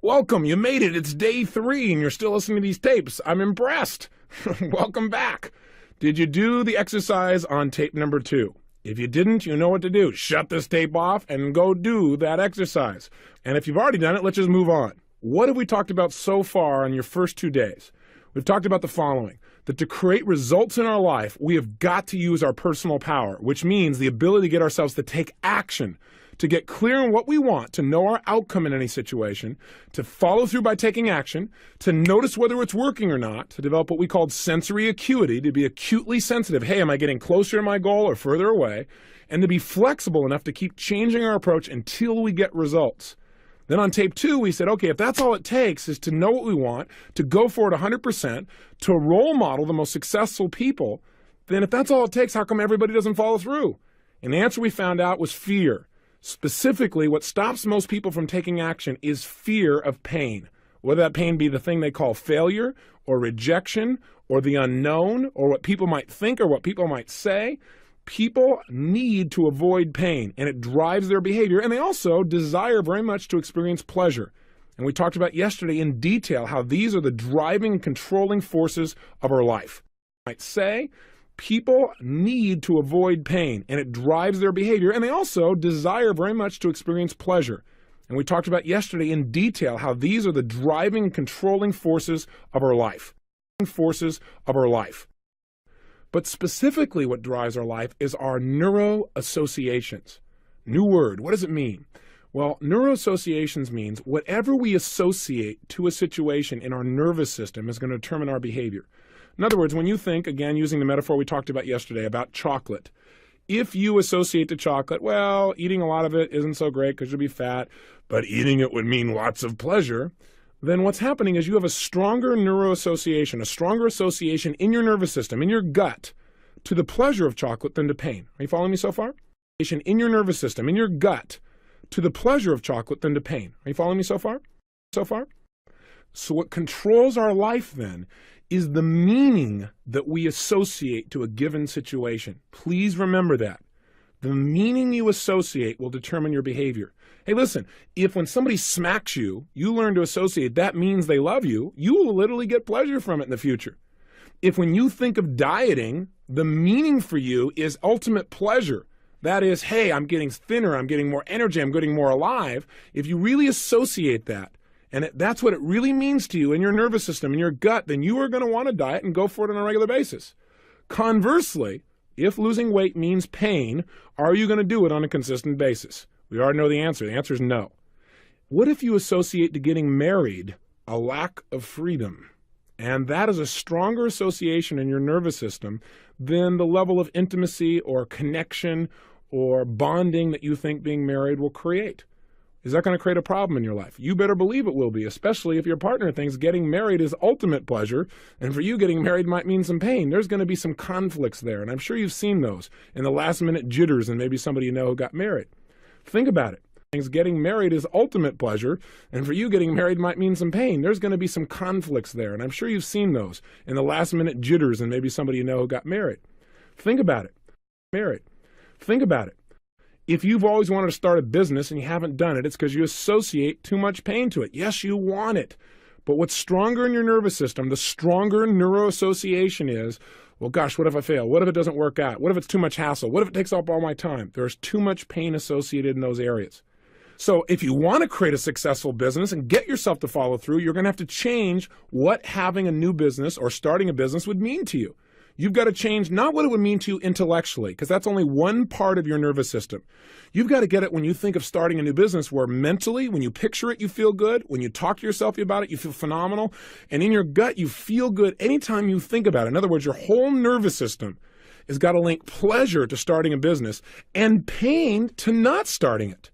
Welcome, you made it. It's day 3 and you're still listening to these tapes. I'm impressed. Welcome back. Did you do the exercise on tape number 2? If you didn't, you know what to do. Shut this tape off and go do that exercise. And if you've already done it, let's just move on. What have we talked about so far on your first 2 days? We've talked about the following, that to create results in our life, we have got to use our personal power, which means the ability to get ourselves to take action, to get clear on what we want, to know our outcome in any situation, to follow through by taking action, to notice whether it's working or not, to develop what we call sensory acuity, to be acutely sensitive. Hey, am I getting closer to my goal or further away? And to be flexible enough to keep changing our approach until we get results. Then on tape 2, we said, okay, if that's all it takes is to know what we want, to go for it 100%, to role model the most successful people, then if that's all it takes, how come everybody doesn't follow through? And the answer we found out was fear. Specifically, what stops most people from taking action is fear of pain. Whether that pain be the thing they call failure or rejection or the unknown or what people might think or what people might say, people need to avoid pain and it drives their behavior, and they also desire very much to experience pleasure. And we talked about yesterday in detail how these are the driving and controlling forces of our life. I might say, people need to avoid pain and it drives their behavior, and they also desire very much to experience pleasure. And we talked about yesterday in detail how these are the driving and controlling forces of our life. But specifically what drives our life is our neuroassociations. New word, what does it mean? Well, neuroassociations means whatever we associate to a situation in our nervous system is going to determine our behavior. In other words, when you think, again, using the metaphor we talked about yesterday about chocolate, if you associate to chocolate, well, eating a lot of it isn't so great because you'll be fat, but eating it would mean lots of pleasure, then what's happening is you have a stronger neuroassociation, a stronger association in your nervous system, in your gut, to the pleasure of chocolate than to pain. Are you following me so far? In your nervous system, in your gut, to the pleasure of chocolate than to pain. Are you following me so far? So what controls our life then is the meaning that we associate to a given situation. Please remember that. The meaning you associate will determine your behavior. Hey, listen, if when somebody smacks you, you learn to associate that means they love you, you will literally get pleasure from it in the future. If when you think of dieting, the meaning for you is ultimate pleasure, that is, hey, I'm getting thinner, I'm getting more energy, I'm getting more alive, if you really associate that, and that's what it really means to you in your nervous system, in your gut, then you are going to want to diet and go for it on a regular basis. Conversely, if losing weight means pain, are you going to do it on a consistent basis? We already know the answer. The answer is no. What if you associate to getting married a lack of freedom? And that is a stronger association in your nervous system than the level of intimacy or connection or bonding that you think being married will create. Is that going to create a problem in your life? You better believe it will be, especially if your partner thinks getting married is ultimate pleasure, and for you getting married might mean some pain. There's going to be some conflicts there, and I'm sure you've seen those in the last-minute jitters and maybe somebody you know who got married. Think about it. Getting married is ultimate pleasure, and for you getting married might mean some pain. There's going to be some conflicts there, and I'm sure you've seen those in the last-minute jitters and maybe somebody you know who got married. Think about it. Think about it. If you've always wanted to start a business and you haven't done it, it's because you associate too much pain to it. Yes, you want it, but what's stronger in your nervous system, the stronger neuroassociation is, well, gosh, what if I fail? What if it doesn't work out? What if it's too much hassle? What if it takes up all my time? There's too much pain associated in those areas. So if you want to create a successful business and get yourself to follow through, you're going to have to change what having a new business or starting a business would mean to you. You've got to change not what it would mean to you intellectually, because that's only one part of your nervous system. You've got to get it when you think of starting a new business where mentally, when you picture it, you feel good. When you talk to yourself about it, you feel phenomenal. And in your gut, you feel good anytime you think about it. In other words, your whole nervous system has got to link pleasure to starting a business and pain to not starting it,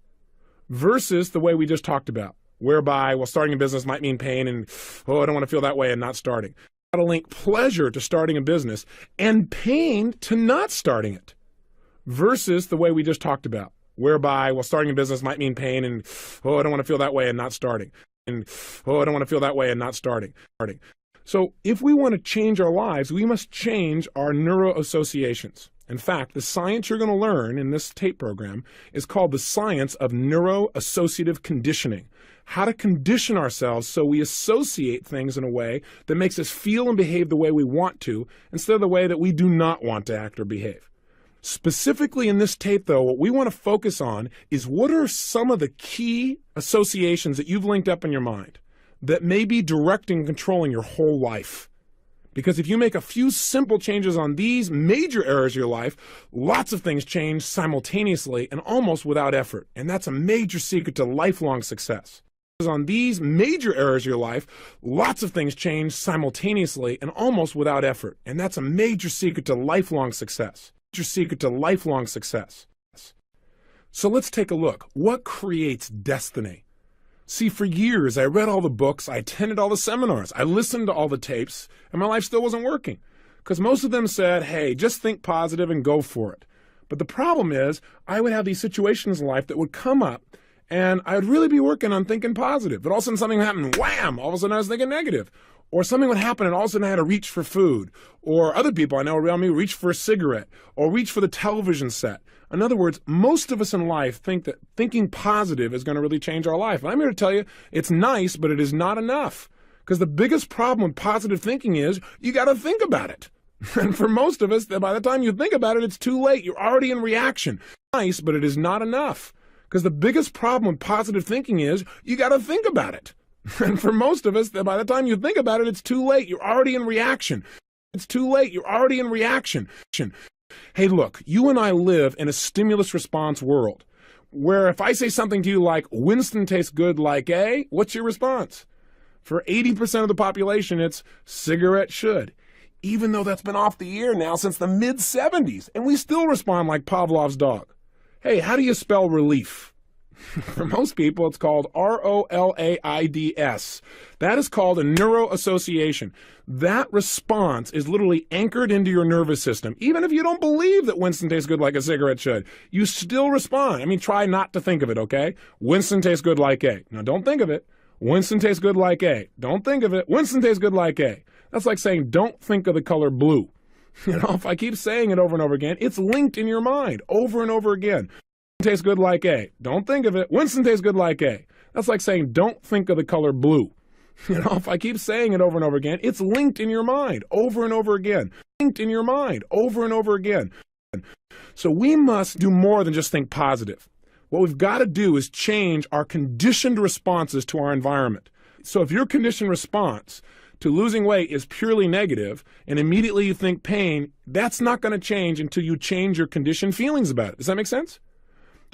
versus the way we just talked about, whereby, well, starting a business might mean pain and, oh, I don't want to feel that way and not starting. To link pleasure to starting a business and pain to not starting it, versus the way we just talked about, whereby, well, starting a business might mean pain and, oh, I don't want to feel that way and not starting. So if we want to change our lives, we must change our neuroassociations. In fact, the science you're going to learn in this tape program is called the science of neuroassociative conditioning. How to condition ourselves so we associate things in a way that makes us feel and behave the way we want to instead of the way that we do not want to act or behave. Specifically in this tape, though, what we want to focus on is what are some of the key associations that you've linked up in your mind that may be directing and controlling your whole life. Because if you make a few simple changes on these major areas of your life, lots of things change simultaneously and almost without effort. And that's a major secret to lifelong success. On these major areas of your life, lots of things change simultaneously and almost without effort. And that's a major secret to lifelong success. Major secret to lifelong success. So let's take a look. What creates destiny? See, for years, I read all the books, I attended all the seminars, I listened to all the tapes, and my life still wasn't working. Because most of them said, hey, just think positive and go for it. But the problem is, I would have these situations in life that would come up, and I would really be working on thinking positive. But all of a sudden something happened, wham! All of a sudden I was thinking negative. Or something would happen and all of a sudden I had to reach for food. Or other people I know around me reach for a cigarette. Or reach for the television set. In other words, most of us in life think that thinking positive is going to really change our life. And I'm here to tell you, it's nice, but it is not enough. Because the biggest problem with positive thinking is you got to think about it. And for most of us, by the time you think about it, it's too late. You're already in reaction. Nice, but it is not enough. Because the biggest problem with positive thinking is you got to think about it. And for most of us, by the time you think about it, it's too late. You're already in reaction. It's too late. You're already in reaction. Hey, look, you and I live in a stimulus response world where if I say something to you like, Winston tastes good like a, what's your response? For 80% of the population, it's cigarette should. Even though that's been off the air now since the mid-70s, and we still respond like Pavlov's dog. Hey, how do you spell relief? For most people, it's called ROLAIDS. That is called a neuroassociation. That response is literally anchored into your nervous system. Even if you don't believe that Winston tastes good like a cigarette should, you still respond. I mean, try not to think of it, okay? Winston tastes good like a. Now, don't think of it. Winston tastes good like a. Don't think of it. Winston tastes good like a. That's like saying, don't think of the color blue. You know, if I keep saying it over and over again, it's linked in your mind over and over again. Tastes good like a. Don't think of it. Winston tastes good like a. That's like saying, don't think of the color blue. You know, if I keep saying it over and over again, it's linked in your mind over and over again. Linked in your mind over and over again. So we must do more than just think positive. What we've got to do is change our conditioned responses to our environment. So if your conditioned response to losing weight is purely negative and immediately you think pain, that's not going to change until you change your conditioned feelings about it. Does that make sense?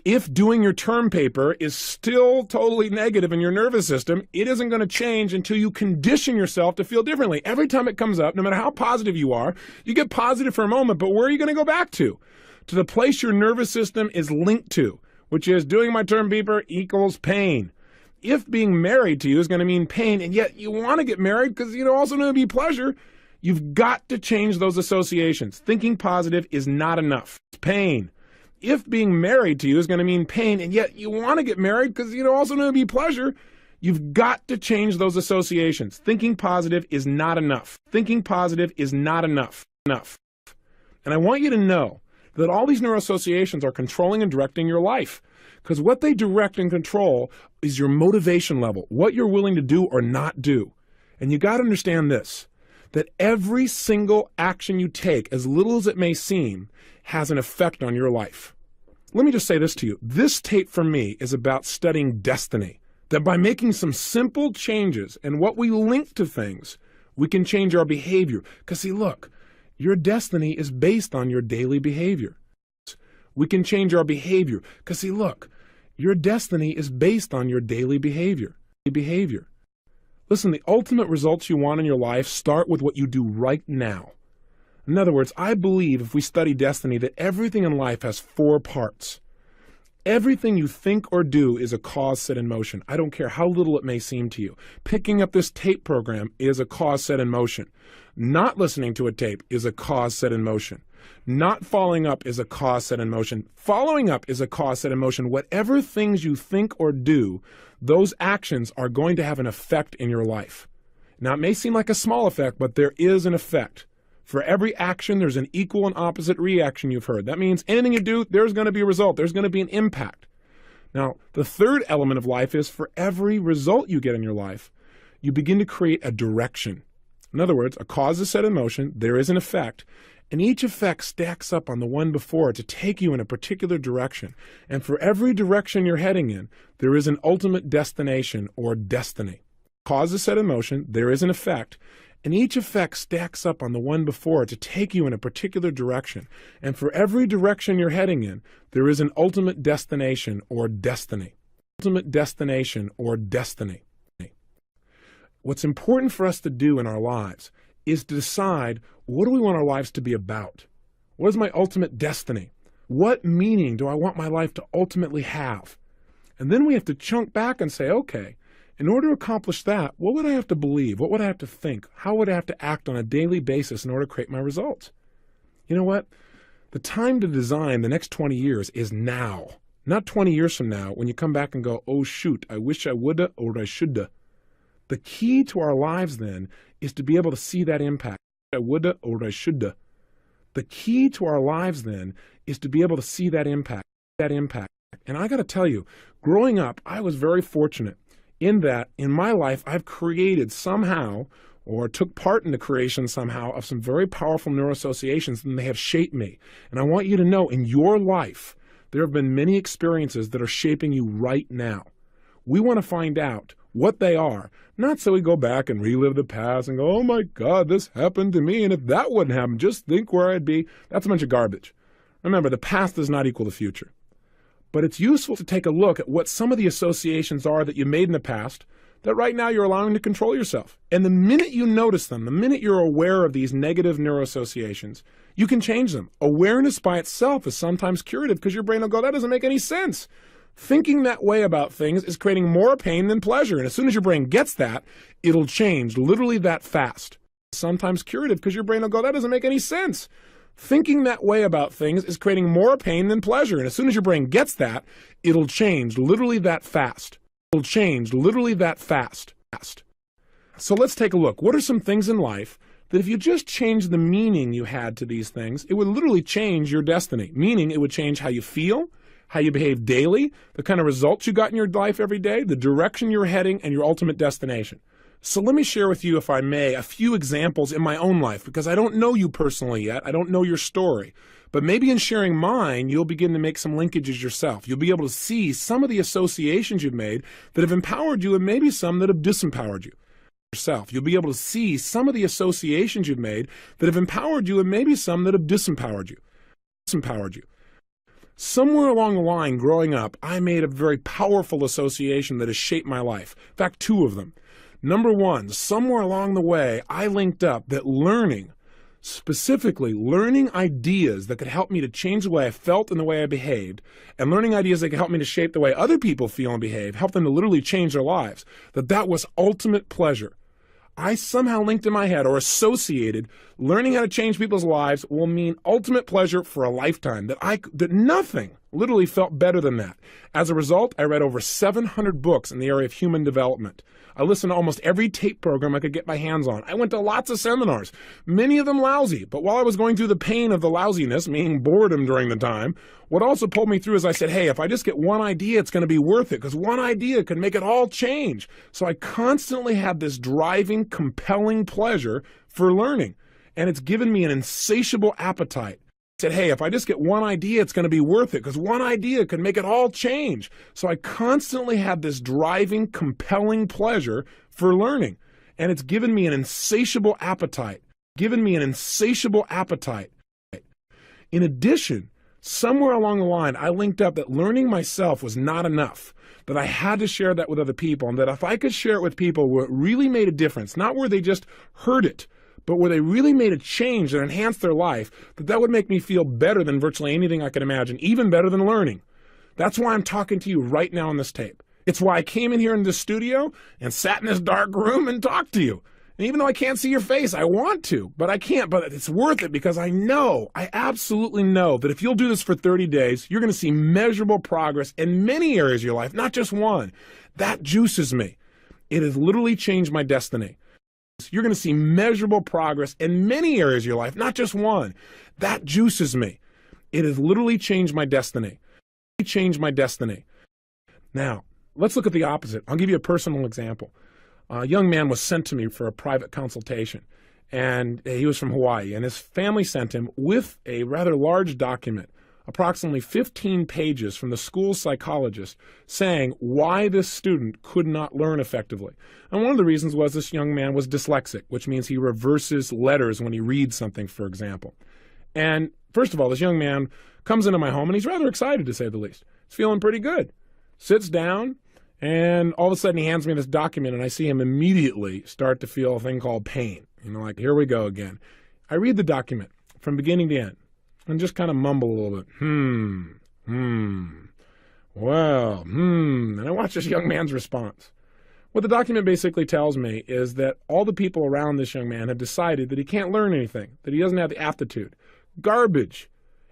If doing your term paper is still totally negative in your nervous system, it isn't going to change until you condition yourself to feel differently. Every time it comes up, no matter how positive you are, you get positive for a moment, but where are you going to go back to? To the place your nervous system is linked to, which is doing my term paper equals pain. If being married to you is going to mean pain, and yet you want to get married because you also know it'll be pleasure, you've got to change those associations. Thinking positive is not enough. It's pain. If being married to you is going to mean pain, and yet you want to get married because you also know it'll be pleasure, you've got to change those associations. Thinking positive is not enough. Thinking positive is not enough. And I want you to know that all these neuroassociations are controlling and directing your life. Because what they direct and control is your motivation level, what you're willing to do or not do. And you got to understand this, that every single action you take, as little as it may seem, has an effect on your life. Let me just say this to you. This tape for me is about studying destiny. That by making some simple changes and what we link to things, we can change our behavior. Because see, look, your destiny is based on your daily behavior. We can change our behavior. Because see, look, your destiny is based on your daily behavior. Listen, the ultimate results you want in your life start with what you do right now. In other words, I believe if we study destiny that everything in life has 4 parts. Everything you think or do is a cause set in motion. I don't care how little it may seem to you. Picking up this tape program is a cause set in motion. Not listening to a tape is a cause set in motion. Not following up is a cause set in motion. Following up is a cause set in motion. Whatever things you think or do, those actions are going to have an effect in your life. Now, it may seem like a small effect, but there is an effect. For every action, there's an equal and opposite reaction, you've heard. That means anything you do, there's going to be a result. There's going to be an impact. Now, the third element of life is for every result you get in your life, you begin to create a direction. In other words, a cause is set in motion, there is an effect, and each effect stacks up on the one before it to take you in a particular direction. And for every direction you're heading in, there is an ultimate destination or destiny. Cause is set in motion, there is an effect, and each effect stacks up on the one before it to take you in a particular direction. And for every direction you're heading in, there is an ultimate destination or destiny. Ultimate destination or destiny. What's important for us to do in our lives is to decide, what do we want our lives to be about? What is my ultimate destiny? What meaning do I want my life to ultimately have? And then we have to chunk back and say, okay, in order to accomplish that, what would I have to believe? What would I have to think? How would I have to act on a daily basis in order to create my results? You know what? The time to design the next 20 years is now. Not 20 years from now when you come back and go, oh shoot, I wish I woulda or I shoulda. The key to our lives then is to be able to see that impact. I woulda or I shoulda. The key to our lives then is to be able to see that impact. And I got to tell you, growing up, I was very fortunate in that in my life, I've created somehow or took part in the creation somehow of some very powerful neuroassociations, and they have shaped me. And I want you to know in your life, there have been many experiences that are shaping you right now. We want to find out what they are, not so we go back and relive the past and go, oh my God, this happened to me, and if that wouldn't happen, just think where I'd be. That's a bunch of garbage. Remember, the past does not equal the future. But it's useful to take a look at what some of the associations are that you made in the past that right now you're allowing to control yourself. And the minute you notice them, the minute you're aware of these negative neuroassociations, you can change them. Awareness by itself is sometimes curative because your brain will go, that doesn't make any sense. Thinking that way about things is creating more pain than pleasure. And as soon as your brain gets that, it'll change literally that fast. Sometimes curative because your brain will go, that doesn't make any sense. Thinking that way about things is creating more pain than pleasure. And as soon as your brain gets that, it'll change literally that fast. It'll change literally that fast. So let's take a look. What are some things in life that if you just change the meaning you had to these things, it would literally change your destiny? Meaning it would change how you feel, how you behave daily, the kind of results you got in your life every day, the direction you're heading, and your ultimate destination. So let me share with you, if I may, a few examples in my own life, because I don't know you personally yet. I don't know your story. But maybe in sharing mine, you'll begin to make some linkages yourself. You'll be able to see some of the associations you've made that have empowered you and maybe some that have disempowered you. You'll be able to see some of the associations you've made that have empowered you and maybe some that have disempowered you. Somewhere along the line growing up, I made a very powerful association that has shaped my life. In fact, two of them. Number one, somewhere along the way, I linked up that learning, specifically learning ideas that could help me to change the way I felt and the way I behaved, and learning ideas that could help me to shape the way other people feel and behave, help them to literally change their lives, that was ultimate pleasure. I somehow linked in my head or associated learning how to change people's lives will mean ultimate pleasure for a lifetime, that nothing literally felt better than that. As a result, I read over 700 books in the area of human development. I listened to almost every tape program I could get my hands on. I went to lots of seminars, many of them lousy. But while I was going through the pain of the lousiness, meaning boredom during the time, what also pulled me through is I said, hey, if I just get one idea, it's going to be worth it, because one idea could make it all change. So I constantly had this driving, compelling pleasure for learning. And it's given me an insatiable appetite. Said, hey, if I just get one idea, it's going to be worth it, because one idea could make it all change. So I constantly had this driving, compelling pleasure for learning. And it's given me an insatiable appetite. In addition, somewhere along the line, I linked up that learning myself was not enough, that I had to share that with other people, and that if I could share it with people where it really made a difference, not where they just heard it, but where they really made a change that enhanced their life, that would make me feel better than virtually anything I could imagine, even better than learning. That's why I'm talking to you right now on this tape. It's why I came in here in this studio and sat in this dark room and talked to you. And even though I can't see your face, I want to, but I can't. But it's worth it because I absolutely know that if you'll do this for 30 days, you're going to see measurable progress in many areas of your life, not just one. That juices me. It has literally changed my destiny. you're going to see measurable progress in many areas of your life, not just one. That juices me. It has literally changed my destiny. Changed my destiny. Now, let's look at the opposite. I'll give you a personal example. A young man was sent to me for a private consultation, and he was from Hawaii, and his family sent him with a rather large document, approximately 15 pages from the school psychologist saying why this student could not learn effectively. And one of the reasons was this young man was dyslexic, which means he reverses letters when he reads something, for example. And first of all, this young man comes into my home, and he's rather excited, to say the least. He's feeling pretty good. Sits down, and all of a sudden he hands me this document, and I see him immediately start to feel a thing called pain. Like, here we go again. I read the document from beginning to end and just kind of mumble a little bit. And I watch this young man's response. What the document basically tells me is that all the people around this young man have decided that he can't learn anything, that he doesn't have the aptitude. Garbage.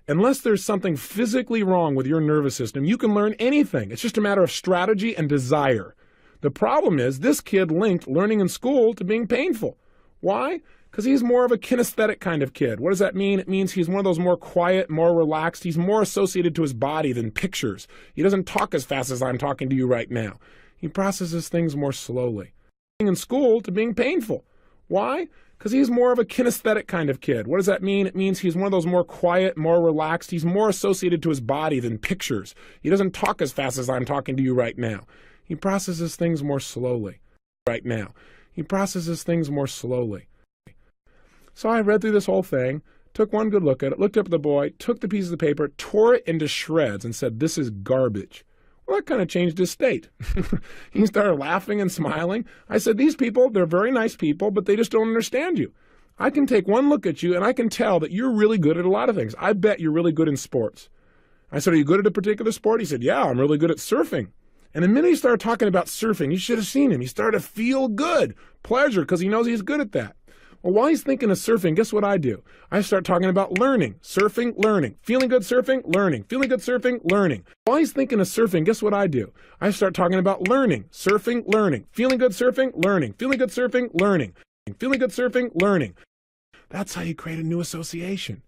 Unless there's something physically wrong with your nervous system, you can learn anything. It's just a matter of strategy and desire. The problem is this kid linked learning in school to being painful. Why? Because he's more of a kinesthetic kind of kid. What does that mean? It means he's one of those more quiet, more relaxed. He's more associated to his body than pictures. He doesn't talk as fast as I'm talking to you right now. He processes things more slowly. In school to being painful. Why? Because he's more of a kinesthetic kind of kid. What does that mean? It means he's one of those more quiet, more relaxed. He's more associated to his body than pictures. He doesn't talk as fast as I'm talking to you right now. He processes things more slowly. Right now. He processes things more slowly. So I read through this whole thing, took one good look at it, looked up at the boy, took the piece of the paper, tore it into shreds, and said, "This is garbage." Well, that kind of changed his state. He started laughing and smiling. I said, "These people, they're very nice people, but they just don't understand you. I can take one look at you, and I can tell that you're really good at a lot of things. I bet you're really good in sports." I said, "Are you good at a particular sport?" He said, "Yeah, I'm really good at surfing." And the minute he started talking about surfing, you should have seen him. He started to feel good, pleasure, because he knows he's good at that. Well, while he's thinking of surfing, guess what I do? I start talking about learning, surfing, learning, feeling good surfing, learning, feeling good surfing, learning. While he's thinking of surfing, guess what I do? I start talking about learning, surfing, learning, feeling good surfing, learning, feeling good surfing, learning, feeling good surfing, learning. That's how you create a new association.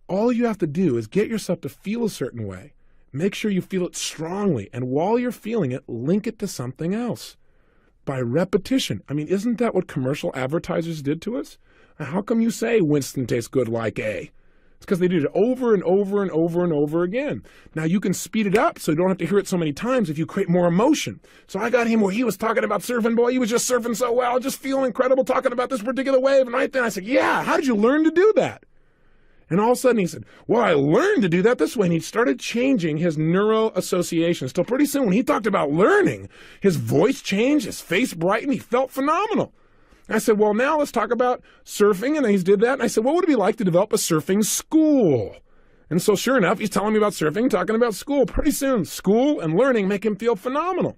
All you have to do is get yourself to feel a certain way. Make sure you feel it strongly, and while you're feeling it, link it to something else. By repetition. I mean, isn't that what commercial advertisers did to us? How come you say Winston tastes good like A? It's because they did it over and over and over and over again. Now you can speed it up so you don't have to hear it so many times if you create more emotion. So I got him where he was talking about surfing. Boy, he was just surfing so well, just feeling incredible talking about this particular wave. And right then I said, "Yeah, how did you learn to do that?" And all of a sudden he said, "Well, I learned to do that this way." And he started changing his neuro associations. Till pretty soon when he talked about learning, his voice changed, his face brightened, he felt phenomenal. And I said, "Well, now let's talk about surfing." And he did that. And I said, "What would it be like to develop a surfing school?" And so sure enough, he's telling me about surfing, talking about school. Pretty soon, school and learning make him feel phenomenal.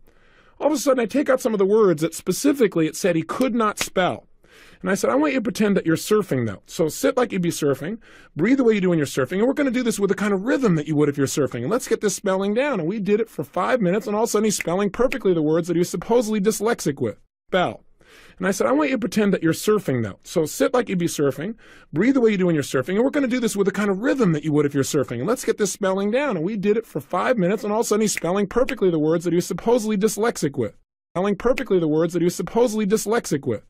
All of a sudden, I take out some of the words that specifically it said he could not spell. And I said, "I want you to pretend that you're surfing, though. So sit like you'd be surfing, breathe the way you do when you're surfing, and we're going to do this with the kind of rhythm that you would if you're surfing. And let's get this spelling down." And we did it for 5 minutes, and all of a sudden he's spelling perfectly the words that he was supposedly dyslexic with. Spell. And I said, "I want you to pretend that you're surfing, though. So sit like you'd be surfing, breathe the way you do when you're surfing, and we're going to do this with the kind of rhythm that you would if you're surfing. And let's get this spelling down." And we did it for 5 minutes, and all of a sudden he's spelling perfectly the words that he was supposedly dyslexic with. Spelling perfectly the words that he was supposedly dyslexic with.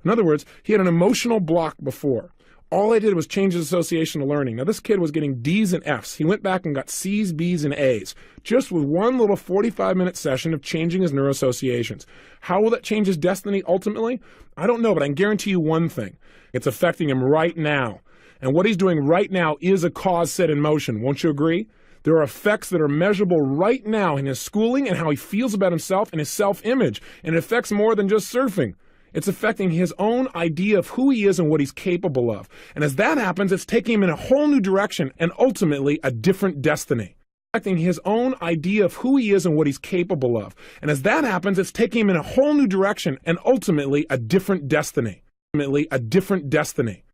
In other words, he had an emotional block before. All I did was change his association to learning. Now, this kid was getting D's and F's. He went back and got C's, B's, and A's, just with one little 45-minute session of changing his neuroassociations. How will that change his destiny ultimately? I don't know, but I can guarantee you one thing. It's affecting him right now. And what he's doing right now is a cause set in motion. Won't you agree? There are effects that are measurable right now in his schooling and how he feels about himself and his self-image. And it affects more than just surfing. It's affecting his own idea of who he is and what he's capable of. And as that happens, it's taking him in a whole new direction and ultimately a different destiny. Affecting his own idea of who he is and what he's capable of. And as that happens, it's taking him in a whole new direction and ultimately a different destiny. Ultimately a different destiny.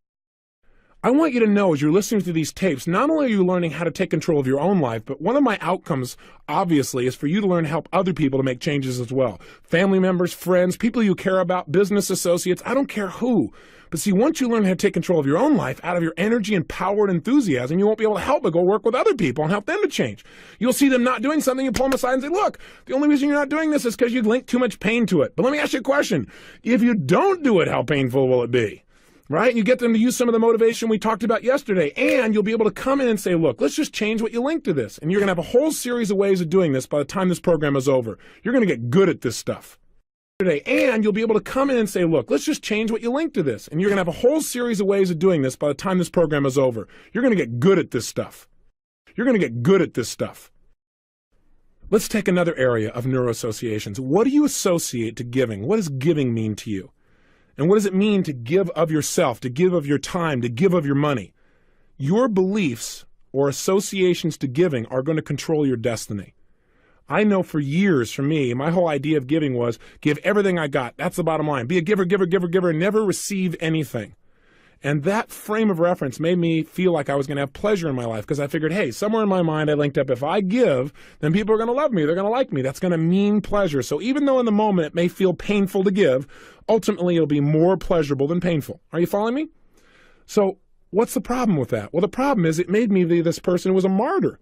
I want you to know as you're listening to these tapes, not only are you learning how to take control of your own life, but one of my outcomes, obviously, is for you to learn to help other people to make changes as well. Family members, friends, people you care about, business associates, I don't care who. But see, once you learn how to take control of your own life out of your energy and power and enthusiasm, you won't be able to help but go work with other people and help them to change. You'll see them not doing something, you pull them aside and say, look, the only reason you're not doing this is because you've linked too much pain to it. But let me ask you a question. If you don't do it, how painful will it be? Right? And you get them to use some of the motivation we talked about yesterday, and you'll be able to come in and say, look, let's just change what you link to this. And you're going to have a whole series of ways of doing this by the time this program is over. You're going to get good at this stuff. And you'll be able to come in and say, look, let's just change what you link to this. And you're going to have a whole series of ways of doing this by the time this program is over. You're going to get good at this stuff. You're going to get good at this stuff. Let's take another area of neuroassociations. What do you associate to giving? What does giving mean to you? And what does it mean to give of yourself, to give of your time, to give of your money? Your beliefs or associations to giving are going to control your destiny. I know for years, for me, my whole idea of giving was give everything I got. That's the bottom line. Be a giver, giver, giver, giver, never receive anything. And that frame of reference made me feel like I was going to have pleasure in my life because I figured, hey, somewhere in my mind I linked up, if I give, then people are going to love me. They're going to like me. That's going to mean pleasure. So even though in the moment it may feel painful to give, ultimately it'll be more pleasurable than painful. Are you following me? So what's the problem with that? Well, the problem is it made me this person who was a martyr.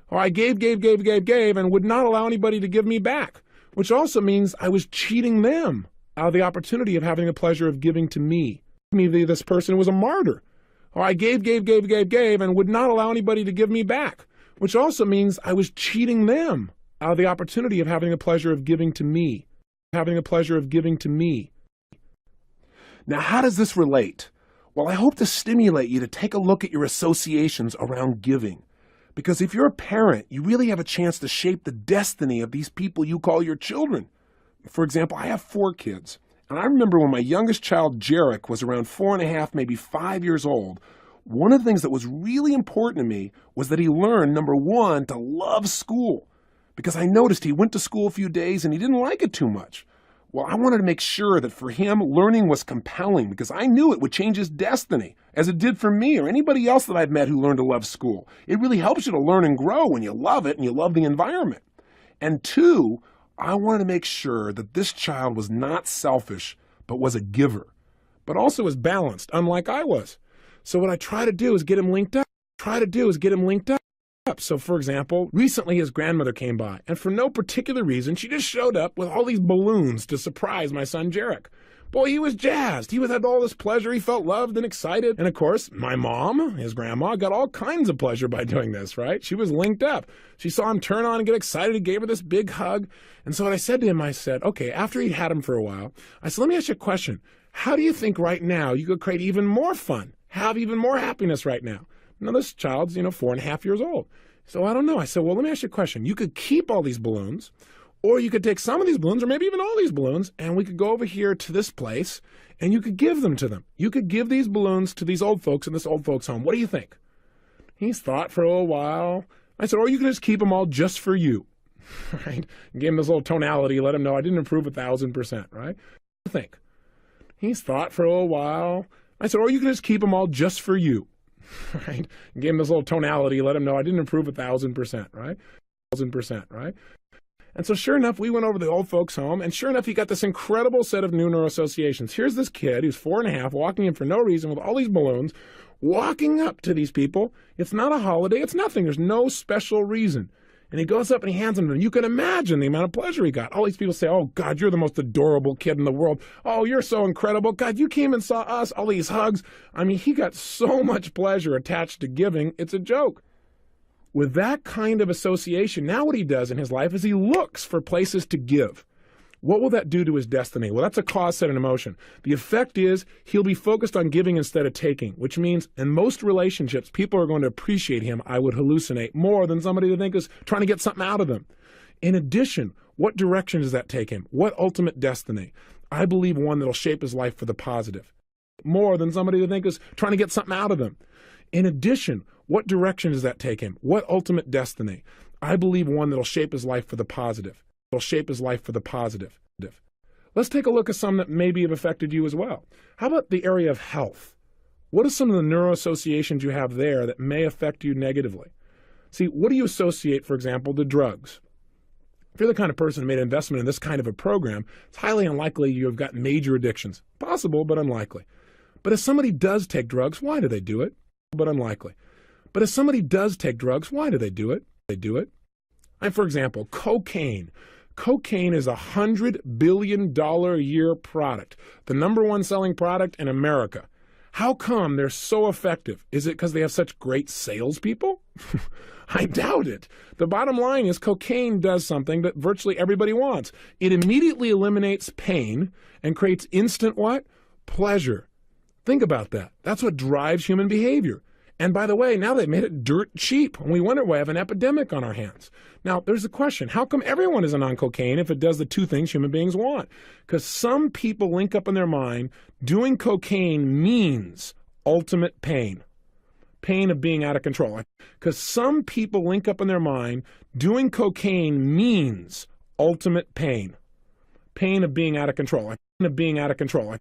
Or I gave, and would not allow anybody to give me back, which also means I was cheating them out of the opportunity of having the pleasure of giving to me. This person was a martyr. Or I gave, and would not allow anybody to give me back, which also means I was cheating them out of the opportunity of having the pleasure of giving to me. Having the pleasure of giving to me. Now, how does this relate? Well, I hope to stimulate you to take a look at your associations around giving. Because if you're a parent, you really have a chance to shape the destiny of these people you call your children. For example, I have 4 kids. And I remember when my youngest child, Jarek, was around 4.5, maybe 5 years old, one of the things that was really important to me was that he learned, number one, to love school. Because I noticed he went to school a few days and he didn't like it too much. Well, I wanted to make sure that for him, learning was compelling because I knew it would change his destiny, as it did for me or anybody else that I've met who learned to love school. It really helps you to learn and grow when you love it and you love the environment. And 2, I wanted to make sure that this child was not selfish, but was a giver, but also was balanced, unlike I was. So what I try to do is get him linked up. So, for example, recently his grandmother came by, and for no particular reason, she just showed up with all these balloons to surprise my son, Jarek. Boy, he was jazzed. He had all this pleasure. He felt loved and excited. And of course, my mom, his grandma, got all kinds of pleasure by doing this, right? She was linked up. She saw him turn on and get excited. He gave her this big hug. And so what I said to him, I said, okay, after he'd had him for a while, I said, let me ask you a question. How do you think right now you could create even more fun, have even more happiness right now? Now, this child's, 4.5 years old. So I don't know. I said, well, let me ask you a question. You could keep all these balloons, or you could take some of these balloons, or maybe even all these balloons, and we could go over here to this place, and you could give them to them. You could give these balloons to these old folks in this old folks' home. What do you think? He's thought for a little while. I said, or you can just keep them all just for you, right? And gave him this little tonality, let him know I didn't approve 1,000%, right? What do you think? He's thought for a little while. I said, or you can just keep them all just for you, right? And gave him this little tonality, let him know I didn't approve 1,000%, right? 1,000%, right? And so sure enough, we went over to the old folks' home, and sure enough, he got this incredible set of new neuroassociations. Here's this kid who's 4.5, walking in for no reason with all these balloons, walking up to these people. It's not a holiday. It's nothing. There's no special reason. And he goes up and he hands them to them. You can imagine the amount of pleasure he got. All these people say, oh, God, you're the most adorable kid in the world. Oh, you're so incredible. God, you came and saw us. All these hugs. I mean, he got so much pleasure attached to giving. It's a joke. With that kind of association, now what he does in his life is he looks for places to give. What will that do to his destiny? Well, that's a cause, set, and emotion. The effect is he'll be focused on giving instead of taking, which means in most relationships, people are going to appreciate him, I would hallucinate, more than somebody they think is trying to get something out of them. In addition, what direction does that take him? What ultimate destiny? I believe one that'll shape his life for the positive, more than somebody they think is trying to get something out of them. In addition, what direction does that take him? What ultimate destiny? I believe one that'll shape his life for the positive. It'll shape his life for the positive. Let's take a look at some that maybe have affected you as well. How about the area of health? What are some of the neuroassociations you have there that may affect you negatively? See, what do you associate, for example, to drugs? If you're the kind of person who made an investment in this kind of a program, it's highly unlikely you have got major addictions. Possible, but unlikely. But if somebody does take drugs, why do they do it? But unlikely. But if somebody does take drugs, why do they do it? They do it. And for example, cocaine. Cocaine is a $100 billion a year product, the #1 selling product in America. How come they're so effective? Is it because they have such great salespeople? I doubt it. The bottom line is cocaine does something that virtually everybody wants. It immediately eliminates pain and creates instant what? Pleasure. Think about that. That's what drives human behavior. And by the way, now they've made it dirt cheap, and we wonder why we have an epidemic on our hands. Now, there's a question. How come everyone isn't on cocaine if it does the two things human beings want? Because some people link up in their mind, doing cocaine means ultimate pain. Pain of being out of control. Because some people link up in their mind, doing cocaine means ultimate pain. Pain of being out of control. Pain of being out of control.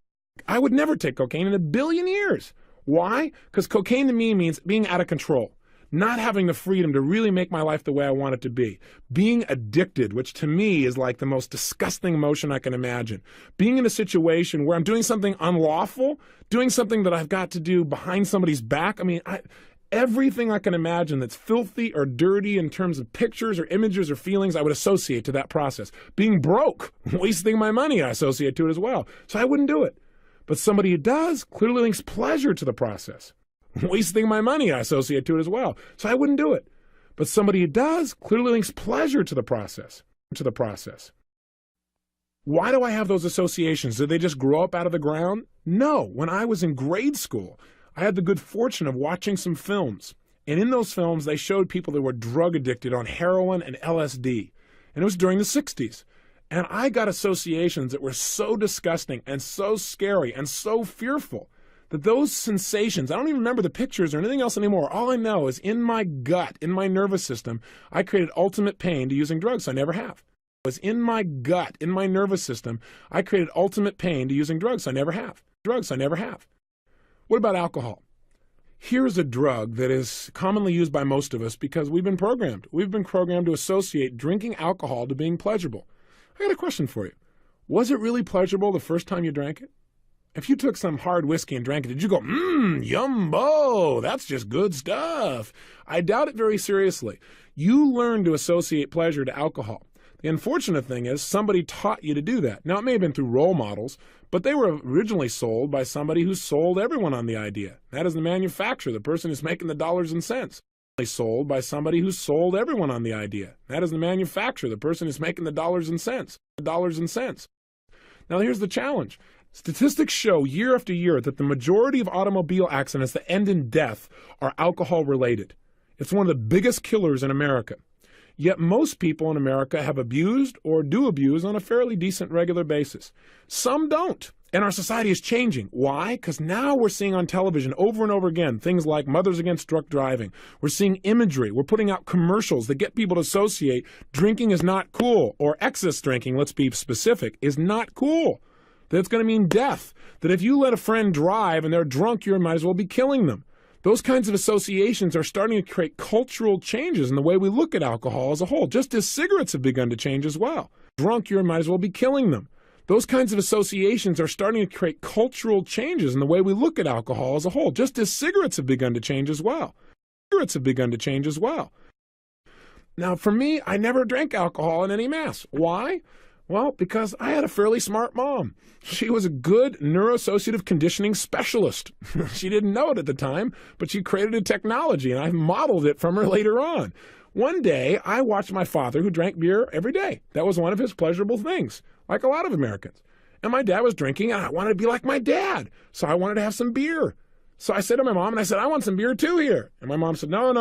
I would never take cocaine in a billion years. Why? Because cocaine to me means being out of control, not having the freedom to really make my life the way I want it to be, being addicted, which to me is like the most disgusting emotion I can imagine, being in a situation where I'm doing something unlawful, doing something that I've got to do behind somebody's back. I mean, everything I can imagine that's filthy or dirty in terms of pictures or images or feelings, I would associate to that process. Being broke, wasting my money, I associate to it as well. So I wouldn't do it. But somebody who does clearly links pleasure to the process. Wasting my money, I associate to it as well. So I wouldn't do it. But somebody who does clearly links pleasure to the process. Why do I have those associations? Did they just grow up out of the ground? No. When I was in grade school, I had the good fortune of watching some films. And in those films, they showed people that were drug addicted on heroin and LSD. And it was during the 60s. And I got associations that were so disgusting and so scary and so fearful that those sensations, I don't even remember the pictures or anything else anymore. All I know is in my gut, in my nervous system, I created ultimate pain to using drugs. I never have. It was in my gut, in my nervous system, I created ultimate pain to using drugs. I never have. What about alcohol? Here's a drug that is commonly used by most of us because we've been programmed. We've been programmed to associate drinking alcohol to being pleasurable. I got a question for you. Was it really pleasurable the first time you drank it? If you took some hard whiskey and drank it, did you go, yumbo, that's just good stuff? I doubt it very seriously. You learn to associate pleasure to alcohol. The unfortunate thing is somebody taught you to do that. Now, it may have been through role models, but they were originally sold by somebody who sold everyone on the idea. That is the manufacturer, the person who's making the dollars and cents. Sold by somebody who sold everyone on the idea. That is the manufacturer, the person who's making the dollars and cents. Now here's the challenge. Statistics show year after year that the majority of automobile accidents that end in death are alcohol related. It's one of the biggest killers in America. Yet most people in America have abused or do abuse on a fairly decent regular basis. Some don't. And our society is changing. Why? Because now we're seeing on television over and over again things like Mothers Against Drunk Driving. We're seeing imagery. We're putting out commercials that get people to associate drinking is not cool, or excess drinking, let's be specific, is not cool. That it's going to mean death. That if you let a friend drive and they're drunk, you might as well be killing them. Those kinds of associations are starting to create cultural changes in the way we look at alcohol as a whole, just as cigarettes have begun to change as well. Drunk, you might as well be killing them. Those kinds of associations are starting to create cultural changes in the way we look at alcohol as a whole, just as cigarettes have begun to change as well. Now, for me, I never drank alcohol in any mass. Why? Well, because I had a fairly smart mom. She was a good neuroassociative conditioning specialist. She didn't know it at the time, but she created a technology, and I modeled it from her later on. One day, I watched my father, who drank beer every day. That was one of his pleasurable things, like a lot of Americans. And my dad was drinking, and I wanted to be like my dad, so I wanted to have some beer. So I said to my mom, and I said, I want some beer too here. And my mom said, no,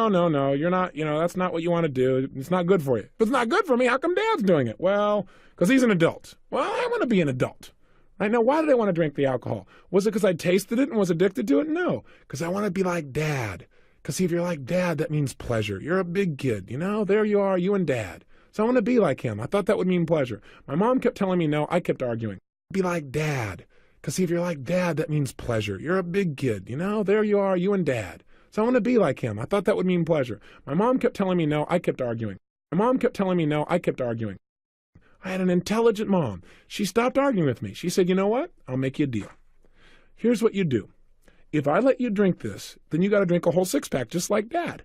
you're not, that's not what you want to do. It's not good for you. If it's not good for me, how come Dad's doing it? Well, because he's an adult. Well, I want to be an adult. Right now, why did I want to drink the alcohol? Was it because I tasted it and was addicted to it? No, because I want to be like Dad. Because see, if you're like Dad, that means pleasure. You're a big kid, there you are, you and Dad. So I want to be like him. I thought that would mean pleasure. My mom kept telling me no. I kept arguing. Be like Dad. Because see, if you're like Dad, that means pleasure. You're a big kid, you know? There you are, you and Dad. So I want to be like him. I thought that would mean pleasure. My mom kept telling me no, I kept arguing. My mom kept telling me no, I kept arguing. I had an intelligent mom. She stopped arguing with me. She said, you know what? I'll make you a deal. Here's what you do. If I let you drink this, then you got to drink a whole six-pack just like Dad.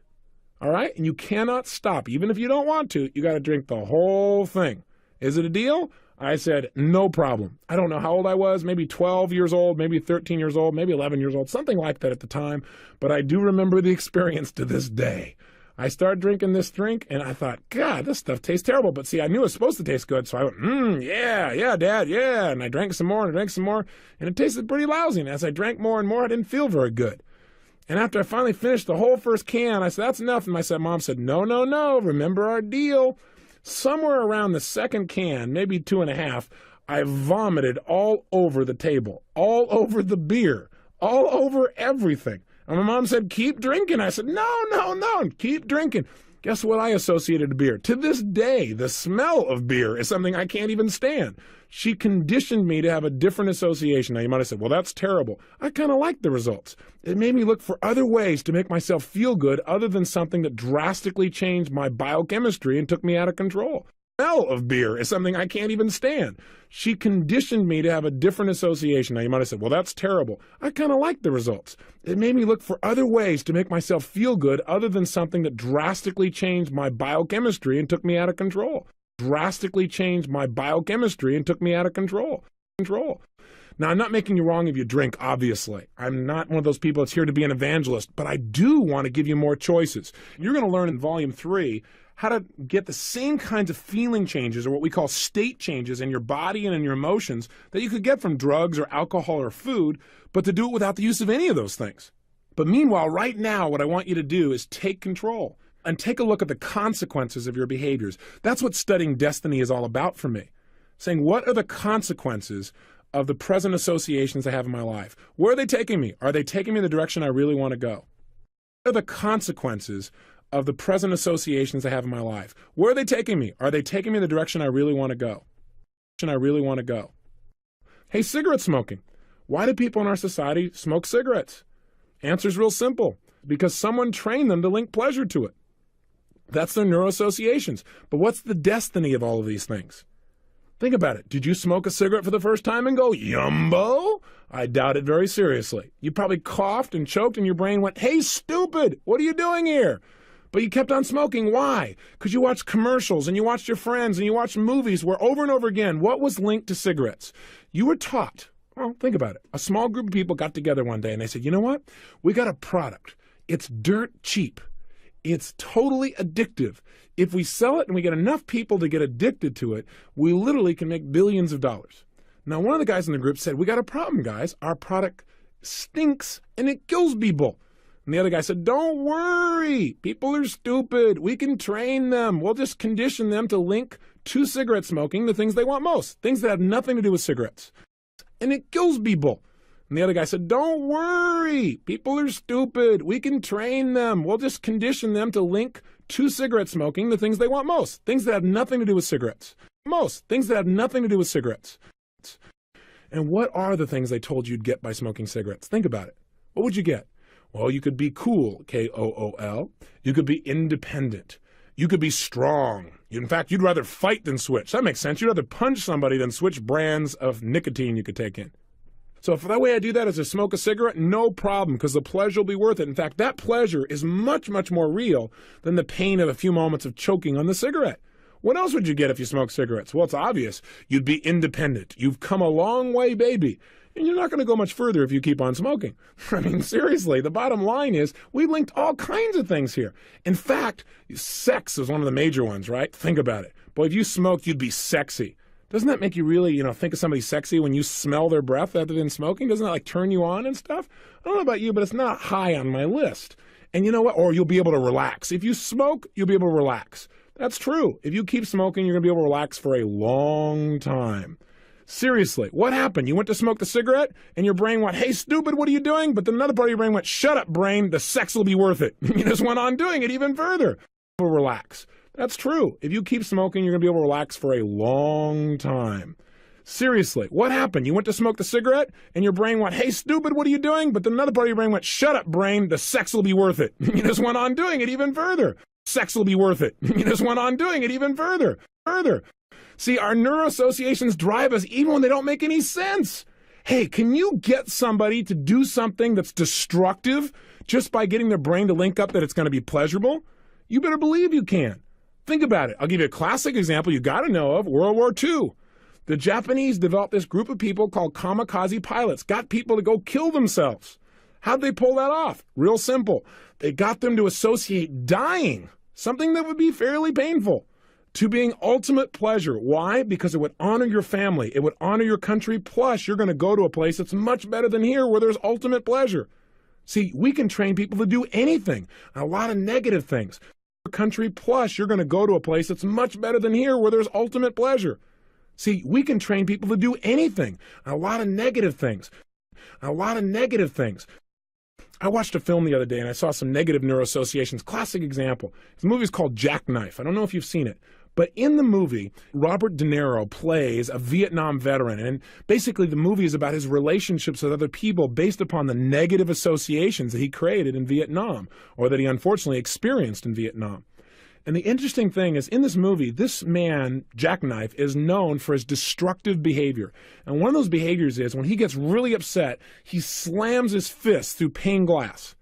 All right? And you cannot stop. Even if you don't want to, you got to drink the whole thing. Is it a deal? I said, no problem. I don't know how old I was, maybe 12 years old, maybe 13 years old, maybe 11 years old, something like that at the time. But I do remember the experience to this day. I started drinking this drink, and I thought, God, this stuff tastes terrible. But see, I knew it was supposed to taste good, so I went, yeah, Dad, yeah. And I drank some more, and and it tasted pretty lousy. And as I drank more and more, I didn't feel very good. And after I finally finished the whole first can, I said, that's enough. And Mom said, no, remember our deal. Somewhere around the second can, maybe 2.5, I vomited all over the table, all over the beer, all over everything. And my mom said, keep drinking. I said, no, keep drinking. Guess what I associated to beer? To this day, the smell of beer is something I can't even stand. She conditioned me to have a different association. Now, you might have said, well, that's terrible. I kind of liked the results. It made me look for other ways to make myself feel good other than something that drastically changed my biochemistry and took me out of control. The smell of beer is something I can't even stand. She conditioned me to have a different association. Now, you might have said, well, that's terrible. I kind of liked the results. It made me look for other ways to make myself feel good other than something that drastically changed my biochemistry and took me out of control. Drastically changed my biochemistry and took me out of control. Now, I'm not making you wrong if you drink, obviously. I'm not one of those people that's here to be an evangelist, but I do want to give you more choices. You're going to learn in Volume 3 how to get the same kinds of feeling changes, or what we call state changes, in your body and in your emotions that you could get from drugs or alcohol or food, but to do it without the use of any of those things. But meanwhile, right now, what I want you to do is take control and take a look at the consequences of your behaviors. That's what studying destiny is all about for me. Saying, what are the consequences of the present associations I have in my life? Where are they taking me? Are they taking me in the direction I really want to go? What are the consequences of the present associations I have in my life? Where are they taking me? Are they taking me in the direction I really want to go? Hey, cigarette smoking. Why do people in our society smoke cigarettes? Answer's real simple. Because someone trained them to link pleasure to it. That's their neuroassociations. But what's the destiny of all of these things? Think about it. Did you smoke a cigarette for the first time and go, yumbo? I doubt it very seriously. You probably coughed and choked and your brain went, hey, stupid, what are you doing here? But you kept on smoking. Why? Because you watched commercials and you watched your friends and you watched movies where over and over again, what was linked to cigarettes? You were taught. Well, think about it. A small group of people got together one day and they said, you know what? We got a product. It's dirt cheap. It's totally addictive. If we sell it and we get enough people to get addicted to it, we literally can make billions of dollars. Now, one of the guys in the group said, we got a problem, guys. Our product stinks and it kills people. And the other guy said, don't worry. People are stupid. We can train them. We'll just condition them to link to cigarette smoking the things they want most, things that have nothing to do with cigarettes. And it kills people. And the other guy said, don't worry. People are stupid. We can train them. We'll just condition them to link to cigarette smoking the things they want most, things that have nothing to do with cigarettes. Most things that have nothing to do with cigarettes. And what are the things they told you'd get by smoking cigarettes? Think about it. What would you get? Well, you could be cool, K-O-O-L. You could be independent. You could be strong. In fact, you'd rather fight than switch. That makes sense. You'd rather punch somebody than switch brands of nicotine you could take in. So if the way I do that is to smoke a cigarette, no problem, because the pleasure will be worth it. In fact, that pleasure is much, much more real than the pain of a few moments of choking on the cigarette. What else would you get if you smoked cigarettes? Well, it's obvious. You'd be independent. You've come a long way, baby. And you're not going to go much further if you keep on smoking. I mean, seriously, the bottom line is we linked all kinds of things here. In fact, sex is one of the major ones, right? Think about it. Boy, if you smoked, you'd be sexy. Doesn't that make you really, think of somebody sexy when you smell their breath rather than smoking? Doesn't that like turn you on and stuff? I don't know about you, but it's not high on my list. And you know what? Or you'll be able to relax. If you smoke, you'll be able to relax. That's true. If you keep smoking, you're going to be able to relax for a long time. Seriously, what happened? You went to smoke the cigarette and your brain went, hey, stupid, what are you doing? But then another part of your brain went, shut up, brain, the sex will be worth it. You just went on doing it even further. Relax. That's true. If you keep smoking, you're going to be able to relax for a long time. Seriously, what happened? You went to smoke the cigarette and your brain went, hey, stupid, what are you doing? But then another part of your brain went, shut up, brain, the sex will be worth it. You just went on doing it even further. Sex will be worth it. You just went on doing it even further. See, our neuroassociations drive us even when they don't make any sense. Hey, can you get somebody to do something that's destructive just by getting their brain to link up that it's going to be pleasurable? You better believe you can. Think about it. I'll give you a classic example you got to know of, World War II. The Japanese developed this group of people called kamikaze pilots, got people to go kill themselves. How'd they pull that off? Real simple. They got them to associate dying, something that would be fairly painful, to being ultimate pleasure. Why? Because it would honor your family. It would honor your country. Plus, you're going to go to a place that's much better than here where there's ultimate pleasure. See, we can train people to do anything, a lot of negative things. Your country, plus, you're going to go to a place that's much better than here where there's ultimate pleasure. See, we can train people to do anything, a lot of negative things, a lot of negative things. I watched a film the other day and I saw some negative neuroassociations. Classic example. The movie is called Jackknife. I don't know if you've seen it. But in the movie, Robert De Niro plays a Vietnam veteran. And basically the movie is about his relationships with other people based upon the negative associations that he created in Vietnam, or that he unfortunately experienced in Vietnam. And the interesting thing is, in this movie, this man, Jackknife, is known for his destructive behavior. And one of those behaviors is, when he gets really upset, he slams his fist through pane glass.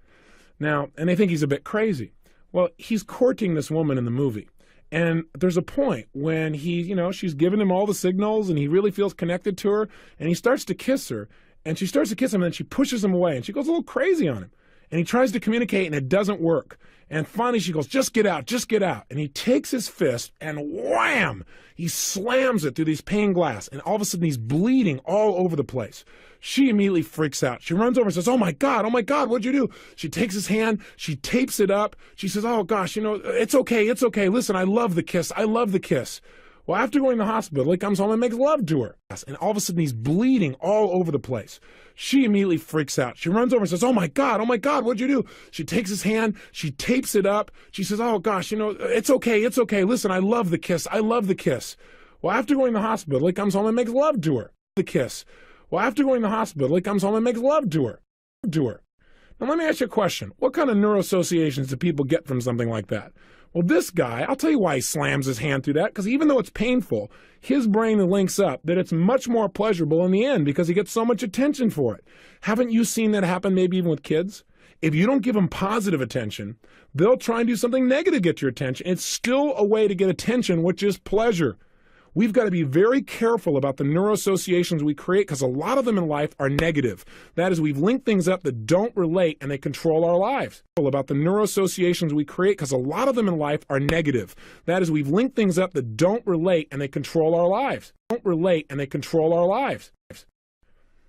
Now, and they think he's a bit crazy. Well, he's courting this woman in the movie. And there's a point when she's giving him all the signals and he really feels connected to her, and he starts to kiss her, and she starts to kiss him, and then she pushes him away, and she goes a little crazy on him. And he tries to communicate, and it doesn't work. And finally she goes, just get out, just get out. And he takes his fist and wham, he slams it through these pane glass. And all of a sudden he's bleeding all over the place. She immediately freaks out. She runs over and says, oh my God, what'd you do? She takes his hand, she tapes it up. She says, oh gosh, it's okay. Listen, I love the kiss. Well, after going to the hospital, he comes home and makes love to her. And all of a sudden he's bleeding all over the place. She immediately freaks out. She runs over and says, oh my God, what'd you do? She takes his hand, she tapes it up. She says, oh gosh, it's okay. Listen, I love the kiss. Well, after going to the hospital, he comes home and makes love to her. Well, after going to the hospital, he comes home and makes love to her. Now let me ask you a question. What kind of neuroassociations do people get from something like that? Well, this guy, I'll tell you why he slams his hand through that, because even though it's painful, his brain links up that it's much more pleasurable in the end because he gets so much attention for it. Haven't you seen that happen maybe even with kids? If you don't give them positive attention, they'll try and do something negative to get your attention. It's still a way to get attention, which is pleasure. We've got to be very careful about the neuroassociations we create, because a lot of them in life are negative. That is, we've linked things up that don't relate and they control our lives. About the neuroassociations we create, because a lot of them in life are negative. That is, we've linked things up that don't relate and they control our lives.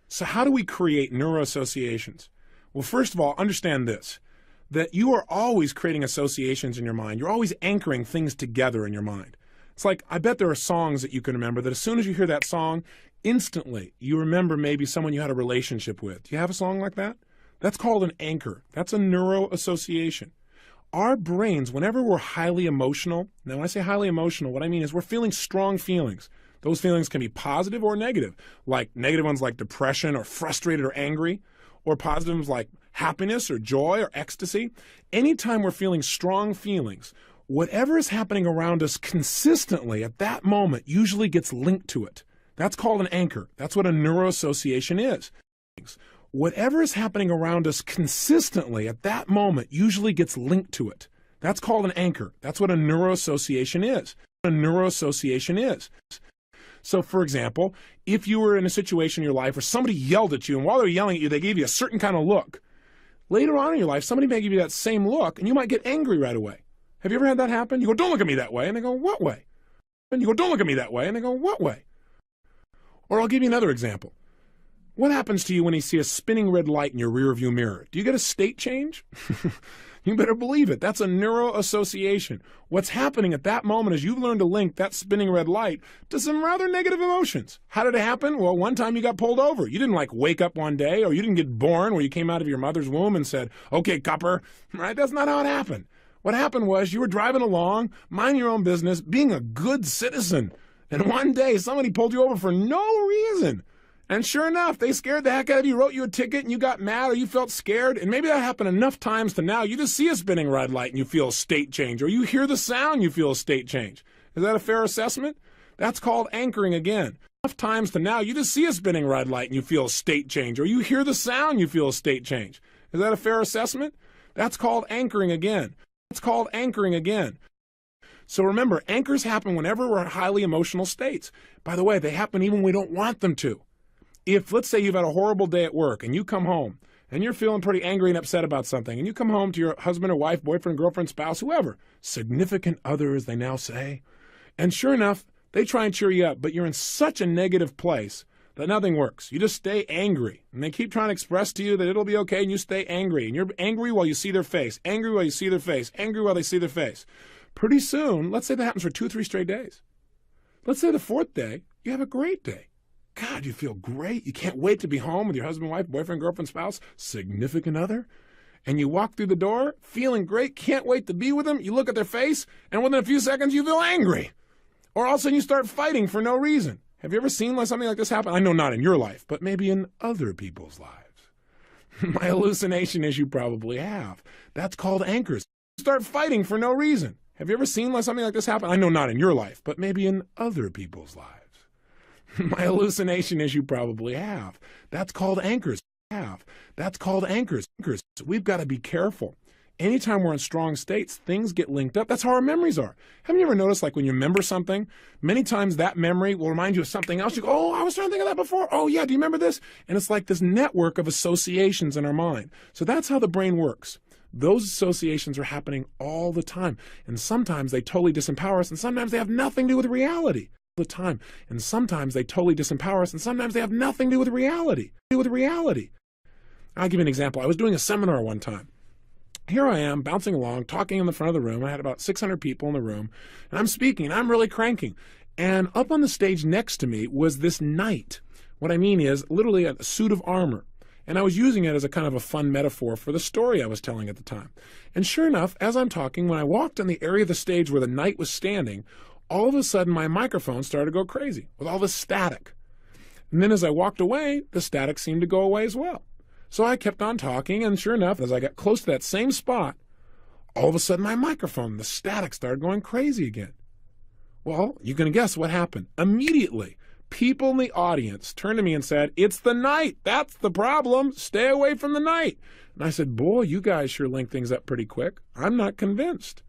So how do we create neuroassociations? Well, first of all, understand this, that you are always creating associations in your mind. You're always anchoring things together in your mind. It's like, I bet there are songs that you can remember that as soon as you hear that song, instantly you remember maybe someone you had a relationship with. Do you have a song like that? That's called an anchor. That's a neuroassociation. Our brains, whenever we're highly emotional, now when I say highly emotional, what I mean is we're feeling strong feelings. Those feelings can be positive or negative, like negative ones like depression or frustrated or angry, or positive ones like happiness or joy or ecstasy. Anytime we're feeling strong feelings, whatever is happening around us consistently at that moment usually gets linked to it. That's called an anchor. That's what a neuroassociation is. Whatever is happening around us consistently at that moment usually gets linked to it. That's called an anchor. That's what a neuroassociation is. So, for example, if you were in a situation in your life where somebody yelled at you, and while they were yelling at you, they gave you a certain kind of look. Later on in your life, somebody may give you that same look, and you might get angry right away. Have you ever had that happen? You go, don't look at me that way. And they go, what way? And you go, don't look at me that way. And they go, what way? Or I'll give you another example. What happens to you when you see a spinning red light in your rearview mirror? Do you get a state change? You better believe it. That's a neuroassociation. What's happening at that moment is you've learned to link that spinning red light to some rather negative emotions. How did it happen? Well, one time you got pulled over. You didn't wake up one day, or you didn't get born where you came out of your mother's womb and said, okay, copper, right? That's not how it happened. What happened was you were driving along, minding your own business, being a good citizen. And one day somebody pulled you over for no reason. And sure enough, they scared the heck out of you, wrote you a ticket, and you got mad or you felt scared. And maybe that happened enough times to now you just see a spinning red light and you feel a state change, or you hear the sound, you feel a state change. Is that a fair assessment? That's called anchoring again. Enough times to now you just see a spinning red light and you feel a state change, or you hear the sound, you feel a state change. Is that a fair assessment? That's called anchoring again. That's called anchoring again. So remember, anchors happen whenever we're in highly emotional states. By the way, they happen even when we don't want them to. If, let's say, you've had a horrible day at work and you come home and you're feeling pretty angry and upset about something, and you come home to your husband or wife, boyfriend, girlfriend, spouse, whoever, significant other, as they now say, and sure enough, they try and cheer you up, but you're in such a negative place that nothing works. You just stay angry, and they keep trying to express to you that it'll be okay, and you stay angry, and you're angry while you see their face, angry while you see their face, angry while they see their face. Pretty soon, let's say that happens for 2 or 3 straight days. Let's say the 4th day, you have a great day. God, you feel great. You can't wait to be home with your husband, wife, boyfriend, girlfriend, spouse, significant other. And you walk through the door feeling great, can't wait to be with them. You look at their face, and within a few seconds, you feel angry. Or all of a sudden, you start fighting for no reason. Have you ever seen something like this happen? I know not in your life, but maybe in other people's lives. My hallucination is you probably have. That's called anchors. You start fighting for no reason. Have you ever seen something like this happen? I know not in your life, but maybe in other people's lives. My hallucination is you probably have. That's called anchors. That's called anchors. We've got to be careful. Anytime we're in strong states, things get linked up. That's how our memories are. Haven't you ever noticed, when you remember something, many times that memory will remind you of something else. You go, oh, I was trying to think of that before. Oh, yeah, do you remember this? And it's like this network of associations in our mind. So that's how the brain works. Those associations are happening all the time. And sometimes they totally disempower us, and sometimes they have nothing to do with reality. The time, and sometimes they totally disempower us, and sometimes they have nothing to do with reality. I'll give you an example. I was doing a seminar one time. Here I am, bouncing along, talking in the front of the room. I had about 600 people in the room, and I'm speaking, and I'm really cranking. And up on the stage next to me was this knight. What I mean is literally a suit of armor. And I was using it as a kind of a fun metaphor for the story I was telling at the time. And sure enough, as I'm talking, when I walked on the area of the stage where the knight was standing, all of a sudden my microphone started to go crazy with all this static. And then as I walked away, the static seemed to go away as well. So I kept on talking, and sure enough, as I got close to that same spot, all of a sudden my microphone, the static, started going crazy again. Well, you can guess what happened. Immediately, people in the audience turned to me and said, "It's the knight. That's the problem. Stay away from the knight." And I said, "Boy, you guys sure link things up pretty quick. I'm not convinced.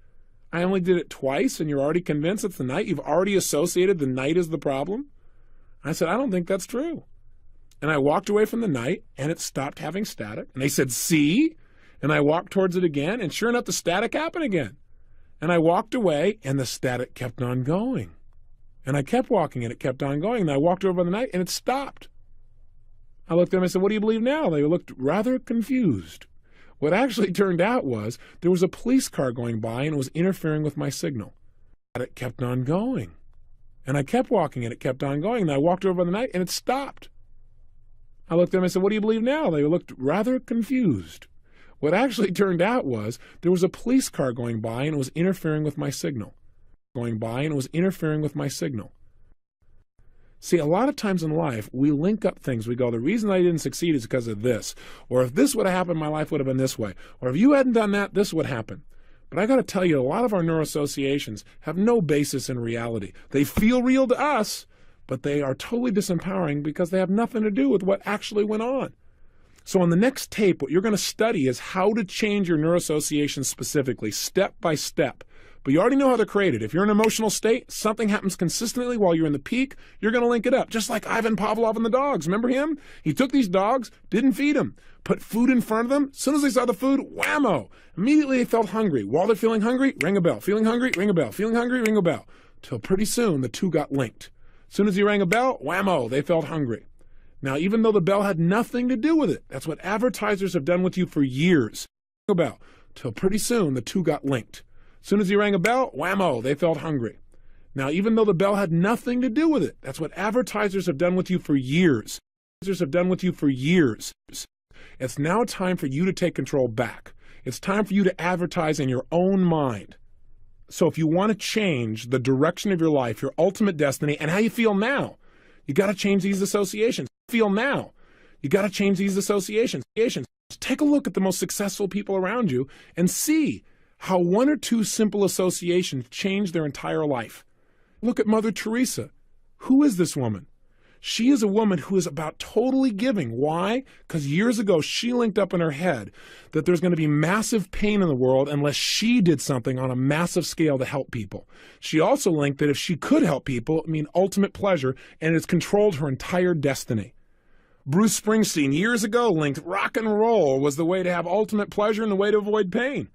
I only did it twice, and you're already convinced it's the knight? You've already associated the knight as the problem?" I said, "I don't think that's true." And I walked away from the knight, and it stopped having static. And they said, "See?" And I walked towards it again, and sure enough, the static happened again. And I walked away, and the static kept on going. And I kept walking, and it kept on going. And I walked over the knight, and it stopped. I looked at them and I said, "What do you believe now?" They looked rather confused. What actually turned out was there was a police car going by, and it was interfering with my signal. It kept on going. And I kept walking, and it kept on going. And I walked over the knight, and it stopped. I looked at them and I said, "What do you believe now?" They looked rather confused. What actually turned out was there was a police car going by, and it was interfering with my signal. See, a lot of times in life, we link up things. We go, the reason I didn't succeed is because of this. Or if this would have happened, my life would have been this way. Or if you hadn't done that, this would happen. But I got to tell you, a lot of our neuroassociations have no basis in reality. They feel real to us, but they are totally disempowering because they have nothing to do with what actually went on. So on the next tape, what you're going to study is how to change your neuroassociations specifically, step by step. But you already know how they're created. If you're in an emotional state, something happens consistently while you're in the peak, you're going to link it up. Just like Ivan Pavlov and the dogs. Remember him? He took these dogs, didn't feed them, put food in front of them. As soon as they saw the food, whammo! Immediately they felt hungry. While they're feeling hungry, ring a bell. Feeling hungry, ring a bell. Feeling hungry, ring a bell. Till pretty soon, the two got linked. As soon as he rang a bell, whammo, they felt hungry. Now, even though the bell had nothing to do with it, that's what advertisers have done with you for years. Ring a bell. Till pretty soon, the two got linked. As soon as he rang a bell, whammo, they felt hungry. Now, even though the bell had nothing to do with it, that's what advertisers have done with you for years. It's now time for you to take control back. It's time for you to advertise in your own mind. So if you want to change the direction of your life, your ultimate destiny, and how you feel now, you got to change these associations. Feel now. You got to change these associations. Take a look at the most successful people around you and see how one or two simple associations change their entire life. Look at Mother Teresa. Who is this woman? She is a woman who is about totally giving. Why? Because years ago, she linked up in her head that there's going to be massive pain in the world unless she did something on a massive scale to help people. She also linked that if she could help people, it mean ultimate pleasure, and it's controlled her entire destiny. Bruce Springsteen years ago linked rock and roll was the way to have ultimate pleasure and the way to avoid pain.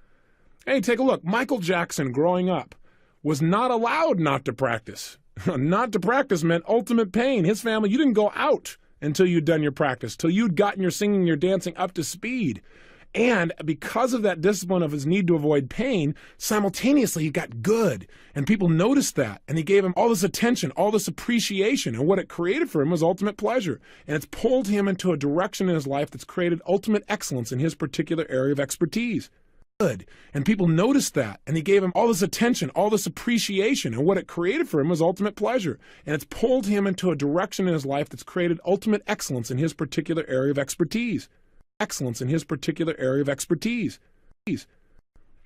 Hey, take a look. Michael Jackson, growing up, was not allowed not to practice. Not to practice meant ultimate pain. His family, you didn't go out until you'd done your practice, till you'd gotten your singing, your dancing up to speed. And because of that discipline of his need to avoid pain, simultaneously he got good. And people noticed that. And he gave him all this attention, all this appreciation. And what it created for him was ultimate pleasure. And it's pulled him into a direction in his life that's created ultimate excellence in his particular area of expertise. Good. And people noticed that. And he gave him all this attention, all this appreciation. And what it created for him was ultimate pleasure. And it's pulled him into a direction in his life that's created ultimate excellence in his particular area of expertise. Excellence in his particular area of expertise.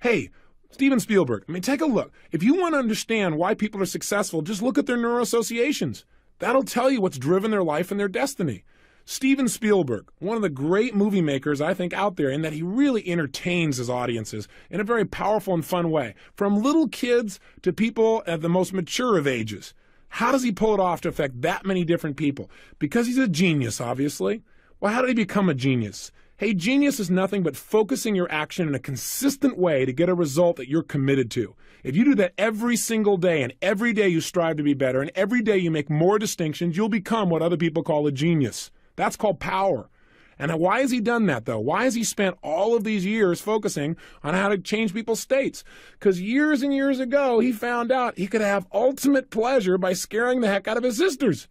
Hey, Steven Spielberg, take a look. If you want to understand why people are successful, just look at their neuroassociations. That'll tell you what's driven their life and their destiny. Steven Spielberg, one of the great movie makers, I think, out there, in that he really entertains his audiences in a very powerful and fun way, from little kids to people at the most mature of ages. How does he pull it off to affect that many different people? Because he's a genius, obviously. Well, how did he become a genius? Hey, genius is nothing but focusing your action in a consistent way to get a result that you're committed to. If you do that every single day, and every day you strive to be better, and every day you make more distinctions, you'll become what other people call a genius. That's called power. And why has he done that, though? Why has he spent all of these years focusing on how to change people's states? Because years and years ago, he found out he could have ultimate pleasure by scaring the heck out of his sisters.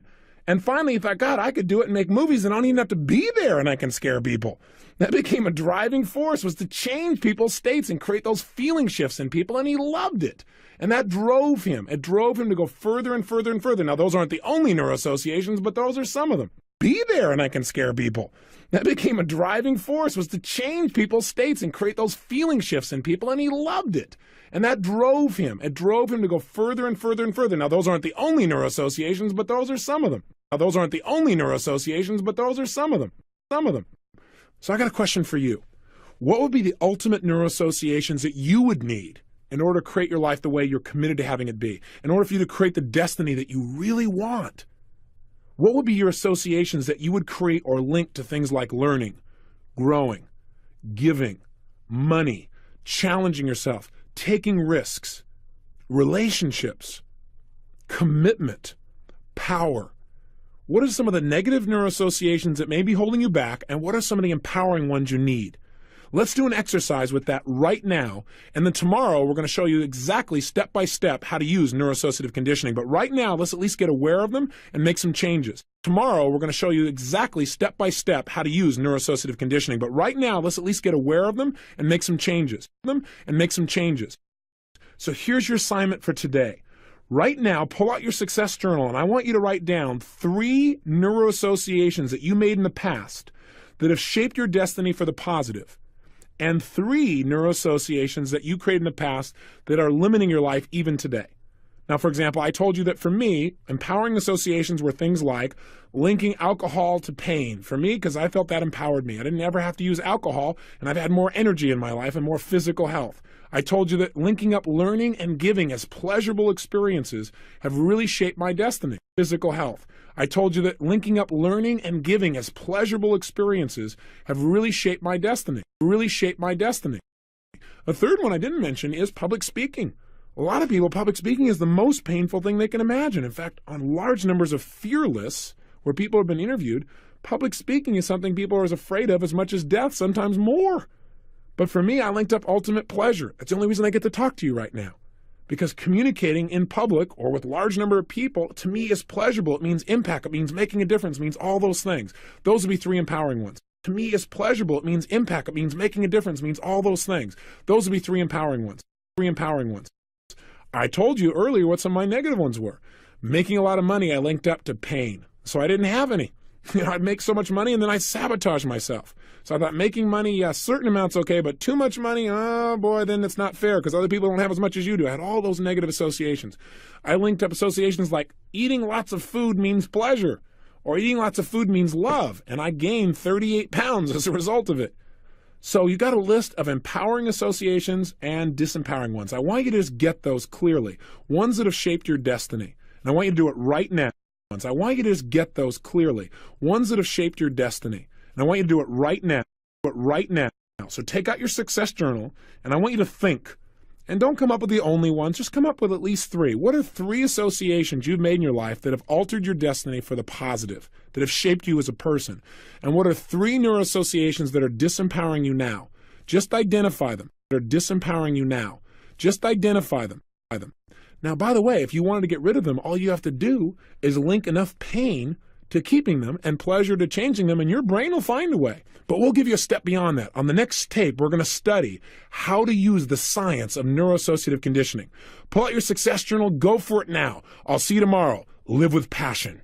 And finally, he thought, God, I could do it and make movies and I don't even have to be there and I can scare people. That became a driving force, was to change people's states and create those feeling shifts in people, and he loved it. And that drove him. It drove him to go further and further and further. Now, those aren't the only neuroassociations, but those are some of them. Be there and I can scare people. That became a driving force, was to change people's states and create those feeling shifts in people, and he loved it. And that drove him. It drove him to go further and further and further. Now, those aren't the only neuroassociations, but those are some of them. Now, those aren't the only neuroassociations, but those are some of them. So I got a question for you. What would be the ultimate neuroassociations that you would need in order to create your life the way you're committed to having it be? In order for you to create the destiny that you really want? What would be your associations that you would create or link to things like learning, growing, giving, money, challenging yourself, taking risks, relationships, commitment, power? What are some of the negative neuroassociations that may be holding you back, and what are some of the empowering ones you need? Let's do an exercise with that right now, and then tomorrow we're going to show you exactly step by step how to use neuroassociative conditioning. But right now, let's at least get aware of them and make some changes. Tomorrow we're going to show you exactly step by step how to use neuroassociative conditioning. But right now, let's at least get aware of them and make some changes. So here's your assignment for today. Right now, pull out your success journal, and I want you to write down 3 neuroassociations that you made in the past that have shaped your destiny for the positive, and 3 neuroassociations that you created in the past that are limiting your life even today. Now, for example, I told you that for me, empowering associations were things like linking alcohol to pain. For me, because I felt that empowered me. I didn't ever have to use alcohol, and I've had more energy in my life and more physical health. I told you that linking up learning and giving as pleasurable experiences have really shaped my destiny. Physical health. I told you that linking up learning and giving as pleasurable experiences have really shaped my destiny. A third one I didn't mention is public speaking. A lot of people, public speaking is the most painful thing they can imagine. In fact, on large numbers of fear lists where people have been interviewed, public speaking is something people are as afraid of as much as death, sometimes more. But for me, I linked up ultimate pleasure. That's the only reason I get to talk to you right now. Because communicating in public or with a large number of people, to me, is pleasurable. It means impact. It means making a difference. It means all those things. Those would be 3 empowering ones. To me, is pleasurable. It means impact. It means making a difference. It means all those things. Those would be 3 empowering ones. I told you earlier what some of my negative ones were. Making a lot of money, I linked up to pain. So I didn't have any. I'd make so much money and then I sabotage myself. So I thought making money, yeah, certain amounts okay, but too much money, oh boy, then it's not fair because other people don't have as much as you do. I had all those negative associations. I linked up associations like eating lots of food means pleasure, or eating lots of food means love, and I gained 38 pounds as a result of it. So you got a list of empowering associations and disempowering ones. I want you to just get those clearly, ones that have shaped your destiny. And I want you to do it right now. I want you to just get those clearly, ones that have shaped your destiny. And I want you to do it right now. Do it right now. So take out your success journal, and I want you to think. And don't come up with the only ones. Just come up with at least 3. What are 3 associations you've made in your life that have altered your destiny for the positive, that have shaped you as a person? And what are 3 neuroassociations that are disempowering you now? Just identify them. That are disempowering you now. Just identify them. Now, by the way, if you wanted to get rid of them, all you have to do is link enough pain to keeping them and pleasure to changing them, and your brain will find a way. But we'll give you a step beyond that. On the next tape, we're going to study how to use the science of neuroassociative conditioning. Pull out your success journal. Go for it now. I'll see you tomorrow. Live with passion.